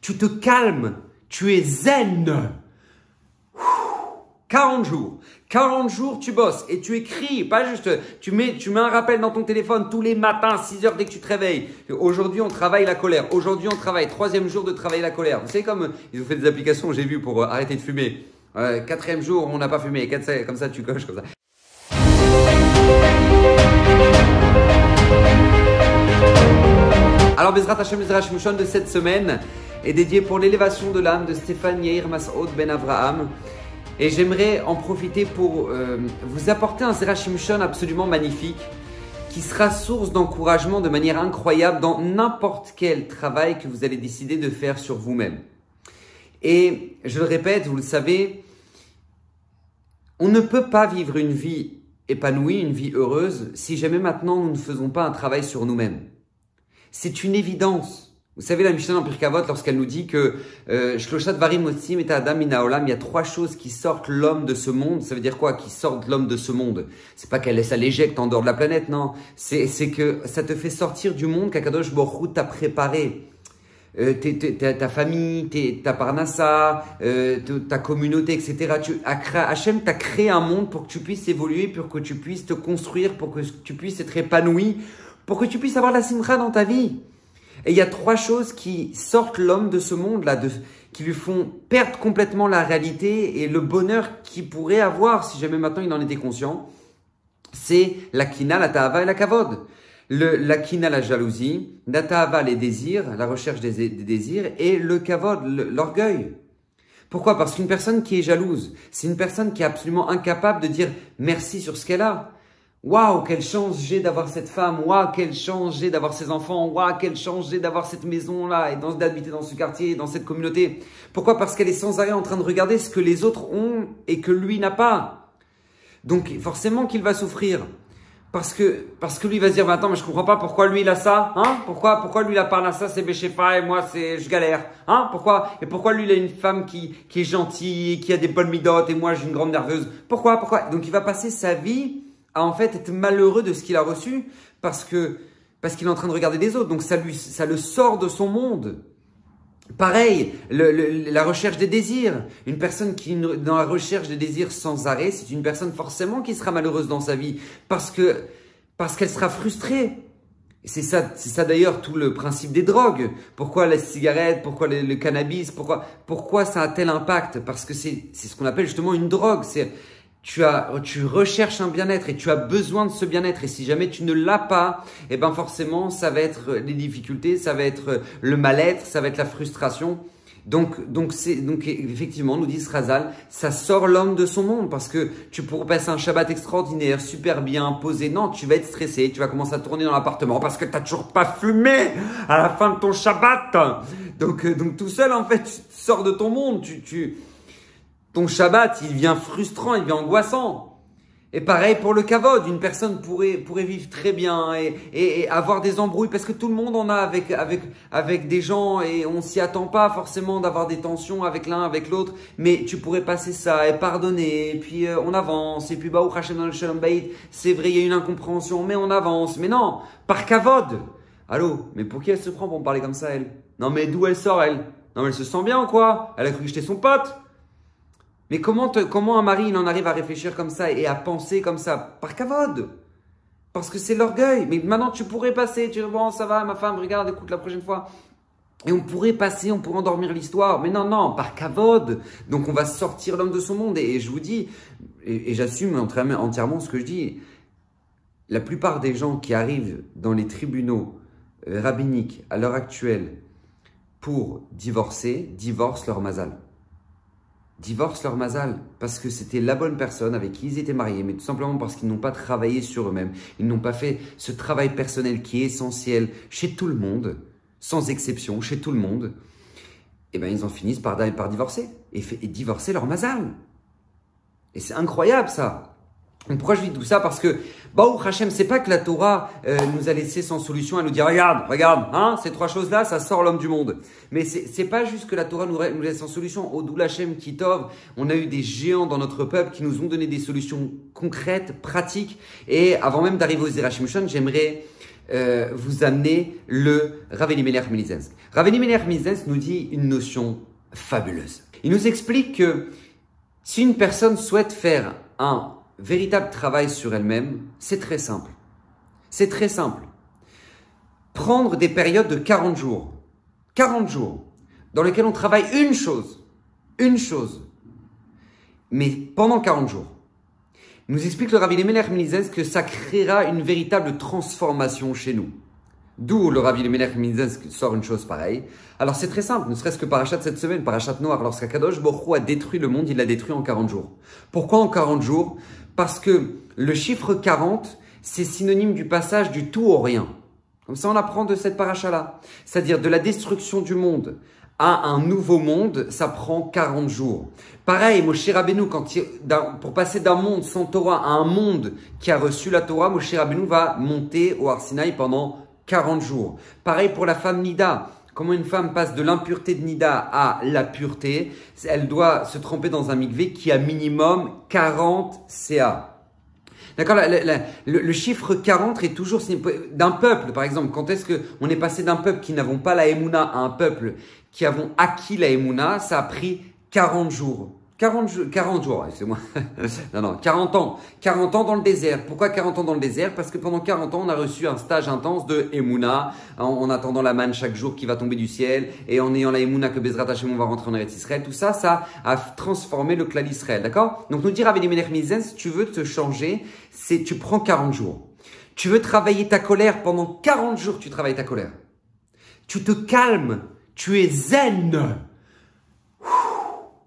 Tu te calmes. Tu es zen. 40 jours. 40 jours, tu bosses et tu écris, pas juste, tu mets un rappel dans ton téléphone tous les matins, 6 heures dès que tu te réveilles. Aujourd'hui, on travaille la colère. Aujourd'hui, on travaille. 3e jour de travailler la colère. Vous savez, comme ils ont fait des applications, j'ai vu, pour arrêter de fumer. 4e jour, on n'a pas fumé. Comme ça, tu coches comme ça. Alors, Bezrat Hashem Ezra Shmushon de cette semaine est dédié pour l'élévation de l'âme de Stéphane Yair Masoud Ben Avraham. Et j'aimerais en profiter pour vous apporter un Zera Shimshon absolument magnifique qui sera source d'encouragement de manière incroyable dans n'importe quel travail que vous allez décider de faire sur vous-même. Et je le répète, vous le savez, on ne peut pas vivre une vie épanouie, une vie heureuse si jamais maintenant nous ne faisons pas un travail sur nous-mêmes. C'est une évidence. Vous savez, la Mishnah dans Pirkei Avot, lorsqu'elle nous dit que Shloshat Dvarim Motzim et Adam min haolam, il y a 3 choses qui sortent l'homme de ce monde. Ça veut dire quoi, qui sortent l'homme de ce monde? C'est pas qu'elle ça l'éjecte en dehors de la planète, non. C'est que ça te fait sortir du monde qu'Akadosh Baruch Hu t'a préparé. Ta famille, ta parnassa, ta communauté, etc. Hachem t'a créé un monde pour que tu puisses évoluer, pour que tu puisses te construire, pour que tu puisses être épanoui, pour que tu puisses avoir la simcha dans ta vie. Et il y a 3 choses qui sortent l'homme de ce monde-là, qui lui font perdre complètement la réalité et le bonheur qu'il pourrait avoir si jamais maintenant il en était conscient. C'est la kina, la ta'ava et la kavod. La kina, la jalousie, la ta'ava, les désirs, la recherche des désirs, et le kavod, l'orgueil. Pourquoi? Parce qu'une personne qui est jalouse, c'est une personne qui est absolument incapable de dire merci sur ce qu'elle a. Waouh, quelle chance j'ai d'avoir cette femme. Waouh, quelle chance j'ai d'avoir ces enfants. Waouh, quelle chance j'ai d'avoir cette maison-là et d'habiter dans ce quartier, dans cette communauté. Pourquoi? Parce qu'elle est sans arrêt en train de regarder ce que les autres ont et que lui n'a pas. Donc, forcément qu'il va souffrir. Parce que lui va se dire, mais attends, mais je comprends pas pourquoi lui il a ça, hein? Pourquoi lui il a pas ça, c'est Béchéfa et moi je galère, hein? Et pourquoi lui il a une femme qui est gentille, qui a des bonnes midotes et moi j'ai une grande nerveuse? Pourquoi? Donc il va passer sa vie à en fait être malheureux de ce qu'il a reçu parce qu'il est en train de regarder les autres. Donc ça le sort de son monde. Pareil, la recherche des désirs. Une personne qui est dans la recherche des désirs sans arrêt, c'est une personne forcément qui sera malheureuse dans sa vie parce qu'elle sera frustrée. C'est ça d'ailleurs tout le principe des drogues. Pourquoi la cigarette, pourquoi le cannabis, pourquoi ça a tel impact? Parce que c'est ce qu'on appelle justement une drogue. Tu recherches un bien-être et tu as besoin de ce bien-être. Et si jamais tu ne l'as pas, eh ben forcément, ça va être les difficultés, ça va être le mal-être, ça va être la frustration. Donc effectivement, nous dit Razal, ça sort l'homme de son monde parce que tu pourrais passer un Shabbat extraordinaire, super bien posé. Non, tu vas être stressé, tu vas commencer à tourner dans l'appartement parce que tu n'as toujours pas fumé à la fin de ton Shabbat. Donc tout seul, en fait, tu sors de ton monde, ton Shabbat, il devient frustrant, il devient angoissant. Et pareil pour le kavod, une personne pourrait vivre très bien et avoir des embrouilles parce que tout le monde en a avec des gens et on s'y attend pas forcément d'avoir des tensions avec l'un, avec l'autre. Mais tu pourrais passer ça et pardonner et puis on avance et puis Baruch Hashem dans le Shalom Bayit, c'est vrai, il y a une incompréhension, mais on avance. Mais non, par kavod. Allô, mais pour qui elle se prend pour me parler comme ça, elle? Non mais d'où elle sort, elle? Non mais elle se sent bien ou quoi? Elle a cru que j'étais son pote? Mais comment un mari il en arrive à réfléchir comme ça et à penser comme ça? Par kavod. Parce que c'est l'orgueil. Mais maintenant tu pourrais passer, tu dis bon ça va ma femme, regarde, écoute la prochaine fois. Et on pourrait passer, on pourrait endormir l'histoire. Mais non, par kavod. Donc on va sortir l'homme de son monde. Et je vous dis, et j'assume entièrement ce que je dis, la plupart des gens qui arrivent dans les tribunaux rabbiniques à l'heure actuelle pour divorcer, divorcent leur mazal. Divorcent leur mazal parce que c'était la bonne personne avec qui ils étaient mariés, mais tout simplement parce qu'ils n'ont pas travaillé sur eux-mêmes. Ils n'ont pas fait ce travail personnel qui est essentiel chez tout le monde, sans exception, chez tout le monde. Et bien, ils en finissent par divorcer et divorcer leur mazal. Et c'est incroyable ça. Donc pourquoi je dis tout ça? Parce que Baruch Hashem, c'est pas que la Torah nous a laissé sans solution à nous dire regarde, hein, ces 3 choses-là, ça sort l'homme du monde. Mais c'est pas juste que la Torah nous laisse sans solution. Au Doul Hashem Kitov, on a eu des géants dans notre peuple qui nous ont donné des solutions concrètes, pratiques. Et avant même d'arriver aux Zera Shimshon, j'aimerais vous amener le Rav Elimelech Milizensk. Rav Elimelech Milizensk nous dit une notion fabuleuse. Il nous explique que si une personne souhaite faire un véritable travail sur elle-même, c'est très simple. C'est très simple. Prendre des périodes de 40 jours, dans lesquelles on travaille une chose, mais pendant 40 jours. Il nous explique le Rav Elimelech Milizensk que ça créera une véritable transformation chez nous. D'où le Rav Elimelech Milizensk sort une chose pareille. Alors c'est très simple, ne serait-ce que Parashat cette semaine, Parashat Noach, lorsqu'Akadosh Baruch Hu a détruit le monde, il l'a détruit en 40 jours. Pourquoi en 40 jours? Parce que le chiffre 40, c'est synonyme du passage du tout au rien. Comme ça on apprend de cette parasha-là. C'est-à-dire de la destruction du monde à un nouveau monde, ça prend 40 jours. Pareil, Moshe Rabbeinu, pour passer d'un monde sans Torah à un monde qui a reçu la Torah, Moshe Rabbeinu va monter au Har Sinaï pendant 40 jours. Pareil pour la femme Nida. Comment une femme passe de l'impureté de Nida à la pureté? Elle doit se tremper dans un mikvé qui a minimum 40 CA. D'accord, le chiffre 40 est toujours d'un peuple, par exemple. Quand est-ce qu'on est passé d'un peuple qui n'avons pas la Emouna à un peuple qui avons acquis la Emouna? Ça a pris 40 jours. 40 jours, excusez-moi. Non, 40 ans. 40 ans dans le désert. Pourquoi 40 ans dans le désert? Parce que pendant 40 ans, on a reçu un stage intense de Emouna, en attendant la manne chaque jour qui va tomber du ciel, et en ayant la Emouna que Bezrat Hashem on va rentrer en Eretz Israël. Tout ça, ça a transformé le clan Israël, d'accord? Donc nous dire Rav Elimelech Milizensk, si tu veux te changer, tu prends 40 jours. Tu veux travailler ta colère, pendant 40 jours, tu travailles ta colère. Tu te calmes, tu es zen.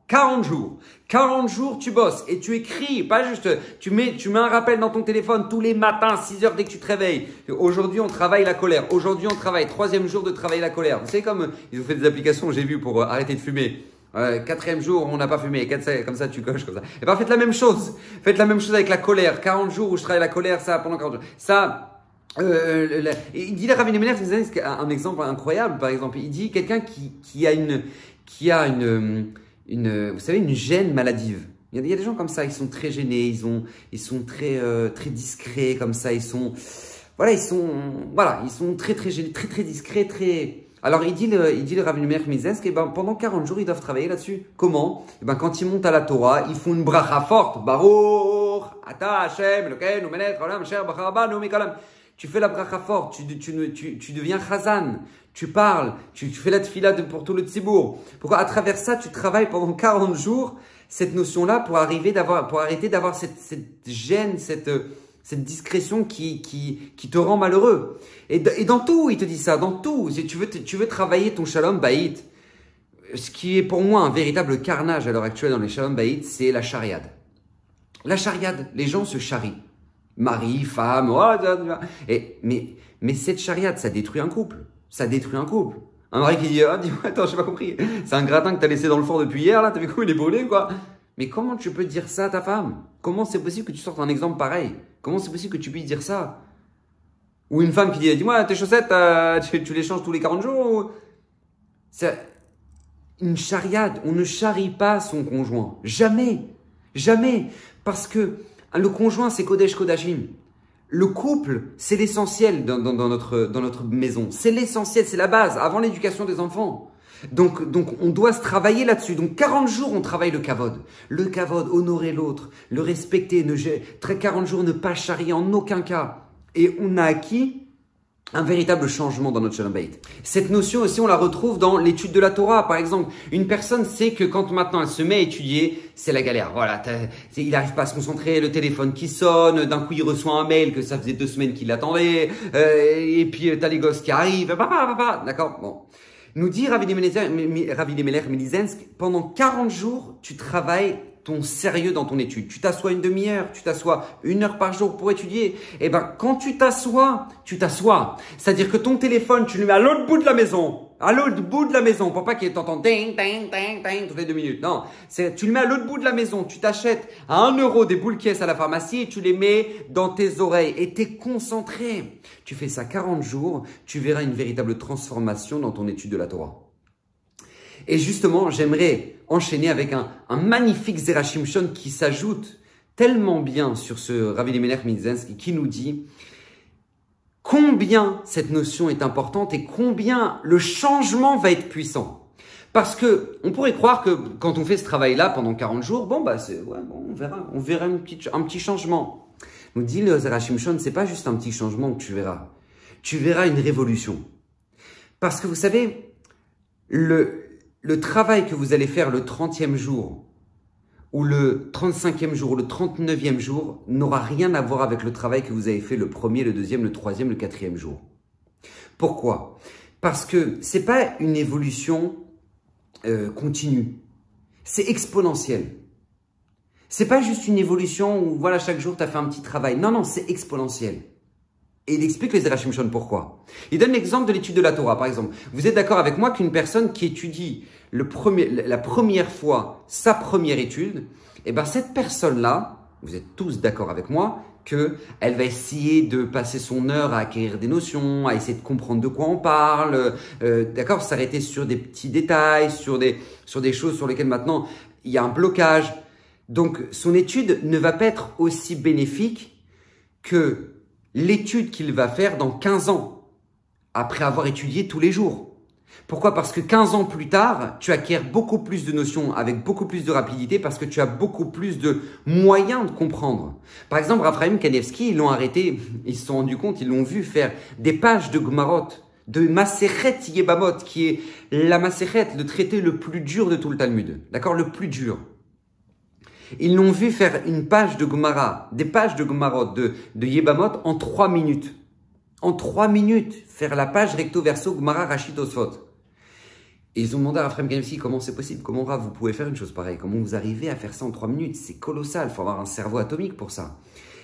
40 jours. 40 jours, tu bosses et tu écris, pas juste, tu mets un rappel dans ton téléphone tous les matins, 6 heures dès que tu te réveilles. Aujourd'hui, on travaille la colère. Aujourd'hui, on travaille. 3e jour de travailler la colère. Vous savez, comme ils ont fait des applications, j'ai vu, pour arrêter de fumer. 4e jour, on n'a pas fumé. Comme ça, tu coches comme ça. Et bien, faites la même chose. Faites la même chose avec la colère. 40 jours où je travaille la colère, ça, pendant 40 jours. Ça, il dit, Rav Elimelech, c'est un exemple incroyable, par exemple. Il dit, quelqu'un qui a une vous savez, une gêne maladive. Il y a des gens comme ça, ils sont très gênés, ils sont très discrets comme ça, ils sont très gênés, très discrets, très. Alors il dit le Rav Elimelech Milizensk, et ben pendant 40 jours ils doivent travailler là-dessus. Comment? Et ben quand ils montent à la Torah, ils font une bracha forte. Baruch Ata Hashem Elokeinu Melech Haolam Asher Bachar Banu Mikolam. Tu fais la bracha forte, tu deviens chazan, tu parles, tu fais la tefila pour tout le tzibour. Pourquoi? À travers ça, tu travailles pendant 40 jours cette notion-là pour arrêter d'avoir cette gêne, cette discrétion qui te rend malheureux. Et dans tout, il te dit ça, dans tout. Si tu veux travailler ton shalom bayit, ce qui est pour moi un véritable carnage à l'heure actuelle dans les shalom bayit, c'est la chariade. La chariade, les gens se charrient. Mari, femme, mais cette chariade, ça détruit un couple. Ça détruit un couple. Un mari qui dit, dis-moi, attends, j'ai pas compris. C'est un gratin que t'as laissé dans le four depuis hier, là, t'as vu quoi, il est brûlé, quoi. Mais comment tu peux dire ça à ta femme? Comment c'est possible que tu sortes un exemple pareil? Comment c'est possible que tu puisses dire ça? Ou une femme qui dit, dis-moi, tes chaussettes, tu les changes tous les 40 jours? C'est une chariade. On ne charrie pas son conjoint. Jamais. Jamais. Parce que le conjoint, c'est Kodesh Kodashim. Le couple, c'est l'essentiel dans notre maison. C'est l'essentiel, c'est la base, avant l'éducation des enfants. Donc, on doit se travailler là-dessus. Donc, 40 jours, on travaille le kavod. Le kavod, honorer l'autre, le respecter, 40 jours, ne pas charrier en aucun cas. Et on a acquis un véritable changement dans notre shalom bayit. Cette notion aussi, on la retrouve dans l'étude de la Torah. Par exemple, une personne sait que quand maintenant elle se met à étudier, c'est la galère. Voilà, il n'arrive pas à se concentrer, le téléphone qui sonne, d'un coup il reçoit un mail que ça faisait 2 semaines qu'il l'attendait, et puis t'as les gosses qui arrivent, d'accord, bon. Nous dit Rav Elimelech Milizensk, pendant 40 jours, tu travailles ton sérieux dans ton étude. Tu t'assois une demi-heure, tu t'assois 1 heure par jour pour étudier. Et ben, quand tu t'assois. C'est-à-dire que ton téléphone, tu le mets à l'autre bout de la maison. À l'autre bout de la maison. Pour pas qu'il t'entende ding, ding, ding, ding toutes les 2 minutes. Non. Tu le mets à l'autre bout de la maison. Tu t'achètes à 1 euro des boules caisses à la pharmacie et tu les mets dans tes oreilles. Et tu es concentré. Tu fais ça 40 jours. Tu verras une véritable transformation dans ton étude de la Torah. Et justement, j'aimerais enchaîner avec un magnifique Zera Shimshon qui s'ajoute tellement bien sur ce Rav Elimelech Milizensk qui nous dit combien cette notion est importante et combien le changement va être puissant. Parce que on pourrait croire que quand on fait ce travail-là pendant 40 jours, on verra un petit changement. Nous dit le Zera Shimshon, c'est pas juste un petit changement que tu verras. Tu verras une révolution. Parce que vous savez, le travail que vous allez faire le 30e jour, ou le 35e jour, ou le 39e jour, n'aura rien à voir avec le travail que vous avez fait le premier, le deuxième, le troisième, le quatrième jour. Pourquoi? Parce que c'est pas une évolution continue, c'est exponentiel. C'est pas juste une évolution où voilà chaque jour tu as fait un petit travail. Non, non, c'est exponentiel. Et il explique les Zera Shimshon pourquoi. Il donne l'exemple de l'étude de la Torah, par exemple. Vous êtes d'accord avec moi qu'une personne qui étudie la première fois sa première étude, eh ben cette personne-là, vous êtes tous d'accord avec moi, qu'elle va essayer de passer son heure à acquérir des notions, à essayer de comprendre de quoi on parle, d'accord, s'arrêter sur des petits détails, sur des choses sur lesquelles maintenant il y a un blocage. Donc, son étude ne va pas être aussi bénéfique que l'étude qu'il va faire dans 15 ans, après avoir étudié tous les jours. Pourquoi? Parce que 15 ans plus tard, tu acquiers beaucoup plus de notions avec beaucoup plus de rapidité parce que tu as beaucoup plus de moyens de comprendre. Par exemple, Raphaël Kanevski, ils l'ont arrêté, ils se sont rendus compte, ils l'ont vu faire des pages de Gemarot, de Masechet Yebamot, qui est la Masechet, le traité le plus dur de tout le Talmud. D'accord? Le plus dur. Ils l'ont vu faire une page de Gemara, des pages de Gemarot de Yebamot en 3 minutes. En 3 minutes, faire la page recto verso Gemara Rashi Tosfot. Et ils ont demandé à Raphaël Kanevski comment c'est possible, comment vous pouvez faire une chose pareille, comment vous arrivez à faire ça en 3 minutes, c'est colossal, il faut avoir un cerveau atomique pour ça.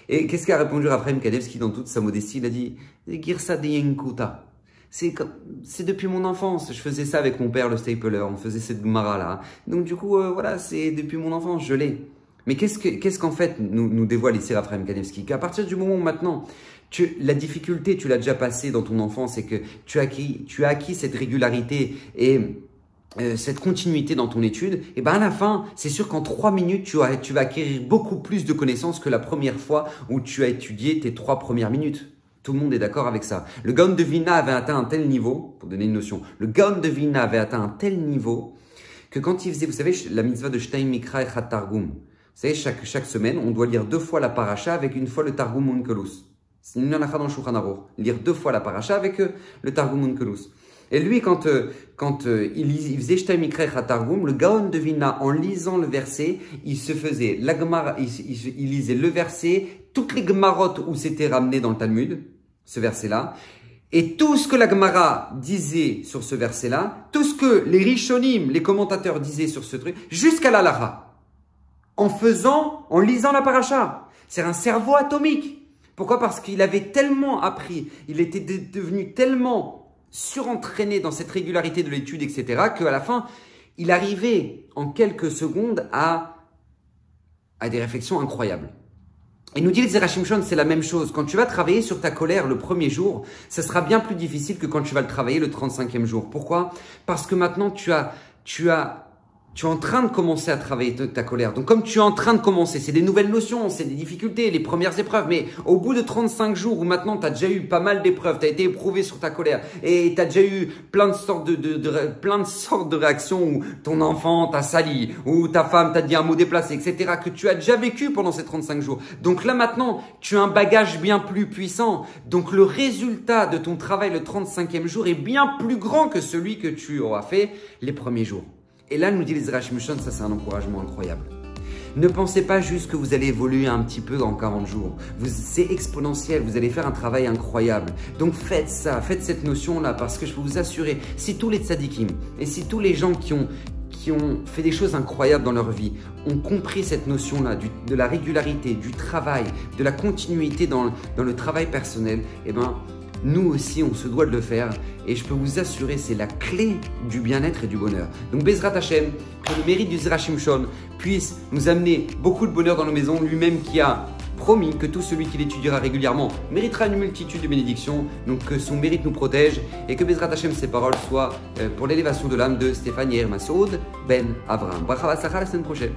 Et qu'est-ce qu'a répondu Raphaël Kanevski dans toute sa modestie? Il a dit Girsa de Yenkuta. C'est depuis mon enfance, je faisais ça avec mon père le stapler, on faisait cette Gemara là. Donc du coup, voilà, c'est depuis mon enfance, je l'ai. Mais qu'est-ce qu'en fait nous dévoile ici Raphaël Kanevski? Qu'à partir du moment où maintenant, la difficulté, tu l'as déjà passée dans ton enfance et que tu as acquis cette régularité et cette continuité dans ton étude, et ben à la fin, c'est sûr qu'en 3 minutes, tu vas acquérir beaucoup plus de connaissances que la première fois où tu as étudié tes 3 premières minutes. Tout le monde est d'accord avec ça. Le Gaon de Vilna avait atteint un tel niveau, pour donner une notion, le Gaon de Vilna avait atteint un tel niveau que quand il faisait, vous savez, la mitzvah de Shtayim Mikra et Chat Targum, vous savez, chaque semaine, on doit lire 2 fois la paracha avec une fois le Targum Onkelos. C'est une halakha dans Shulchan Aruch. Lire 2 fois la paracha avec le Targum Onkelos. Et lui, quand il faisait Shtayim Mikra et Chat Targum, le Gaon de Vilna, en lisant le verset, il se faisait la Gemara, il lisait le verset, toutes les Gemarot où c'était ramené dans le Talmud, ce verset-là, et tout ce que la Gemara disait sur ce verset-là, tout ce que les Rishonim, les commentateurs disaient sur ce truc, jusqu'à la Lara, en lisant la paracha. C'est un cerveau atomique. Pourquoi? Parce qu'il avait tellement appris, il était devenu tellement surentraîné dans cette régularité de l'étude, etc., qu'à la fin, il arrivait en quelques secondes à des réflexions incroyables. Et nous dit le Zera Shimshon, c'est la même chose. Quand tu vas travailler sur ta colère le premier jour, ça sera bien plus difficile que quand tu vas le travailler le 35e jour. Pourquoi? Parce que maintenant, tu es en train de commencer à travailler ta colère. Donc, comme tu es en train de commencer, c'est des nouvelles notions, c'est des difficultés, les premières épreuves. Mais au bout de 35 jours où maintenant, tu as déjà eu pas mal d'épreuves, tu as été éprouvé sur ta colère et tu as déjà eu plein de sortes de réactions où ton enfant t'a sali, où ta femme t'a dit un mot déplacé, etc., que tu as déjà vécu pendant ces 35 jours. Donc là, maintenant, tu as un bagage bien plus puissant. Donc, le résultat de ton travail le 35e jour est bien plus grand que celui que tu auras fait les premiers jours. Et là, nous dit les Zera Shimshon, ça c'est un encouragement incroyable. Ne pensez pas juste que vous allez évoluer un petit peu dans 40 jours. C'est exponentiel, vous allez faire un travail incroyable. Donc faites ça, faites cette notion-là, parce que je peux vous assurer, si tous les tzadikim et si tous les gens qui ont fait des choses incroyables dans leur vie ont compris cette notion-là de la régularité, du travail, de la continuité dans le travail personnel, eh ben, nous aussi, on se doit de le faire et je peux vous assurer, c'est la clé du bien-être et du bonheur. Donc, Bezrat Hashem, que le mérite du Zera Shimshon puisse nous amener beaucoup de bonheur dans nos maisons, lui-même qui a promis que tout celui qui l'étudiera régulièrement méritera une multitude de bénédictions, donc que son mérite nous protège et que Bezrat Hashem, ses paroles soient pour l'élévation de l'âme de Stéphane Yair Massoud Ben Avraham. Bracha v'atzlacha la semaine prochaine.